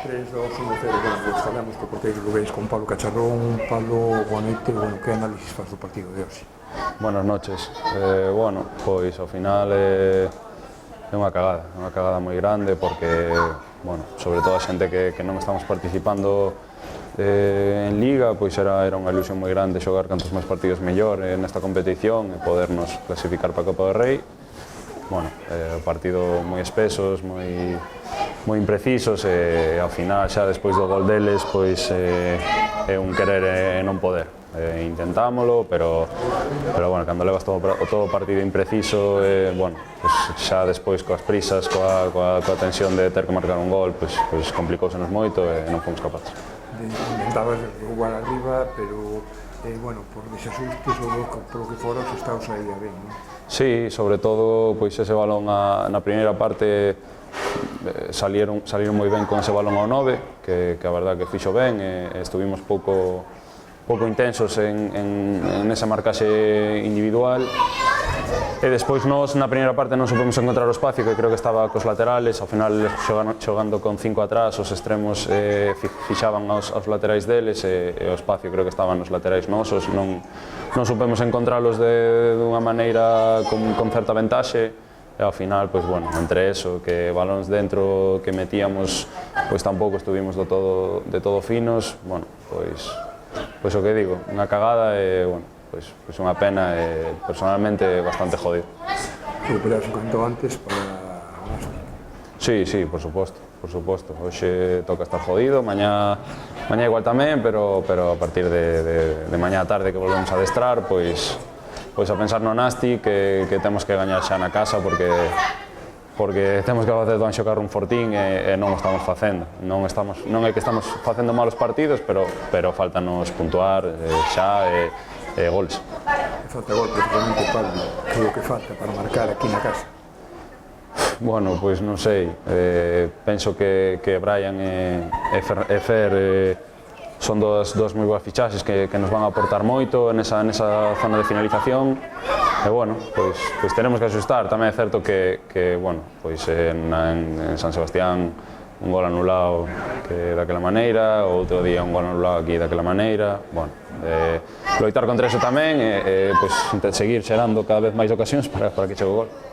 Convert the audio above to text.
3-2, 1-0, bueno, pues falamos co porteiro do Beis con Pablo Cacharrón. Pablo, boa noite, bueno, que análisis faz do partido de hoxe? Buenas noches. Bueno, pois ao final é unha cagada moi grande porque, bueno, sobre todo a xente que non estamos participando en Liga, pois era unha ilusión moi grande xogar cantos máis partidos mellor nesta competición e podernos clasificar para a Copa do Rei. Bueno, partido moi espesos, moi imprecisos e ao final xa despois do gol deles pois é un querer e non poder. Intentámolo, pero bueno, cando levas todo o partido impreciso, bueno, pues xa despois coas prisas, coa tensión de ter que marcar un gol, pues complicousenos moito e non fomos capaces. Intentabas jugar arriba, pero bueno, por desasustos ou por lo que fora, os estados aí a ben, non? Sí, sobre todo, pois ese balón na primeira parte salieron moi ben con ese balón ao 9, que a verdad que fixo ben, estuvimos pouco intensos en esa marcaxe individual. E despois nós na primeira parte non supemos encontrar o espacio, que creo que estaba cos laterales, ao final xogando con 5 atrás, os extremos fixaban aos laterais deles e o espacio creo que estaban nos laterais nosos, non supemos encontralos dunha maneira con certa ventaxe e ao final, pois bueno, entre eso, que balóns dentro que metíamos, pois tampouco estuvimos de todo finos, bueno, pois o que digo, unha cagada e, bueno, pois unha pena e personalmente bastante jodido. Recuperarse canto antes para Nástic. Sí, por suposto. Hoxe toca estar jodido, mañá igual tamén, pero a partir de mañá a tarde que volvemos a adestrar, pois a pensar no Nástic que temos que gañar xa na casa porque temos que facer do Anxo Carro un fortín e non o estamos facendo. Non é que estamos facendo malos partidos, pero faltanos puntuar xa e goles. Falta gol, precisamente, Pablo. Que é o que falta para marcar aquí na casa? Bueno, pois non sei. Penso que Brian e Fer son dos moi boas fichaxes que nos van a aportar moito nesa zona de finalización. E bueno, pois tenemos que asustar. Tamén é certo que bueno, pois en San Sebastián un gol anulado que daquela maneira, o outro día un gol anulado aquí daquela maneira. Bueno, loitar contra eso tamén e pois seguir xerando cada vez máis ocasións para que chegue o gol.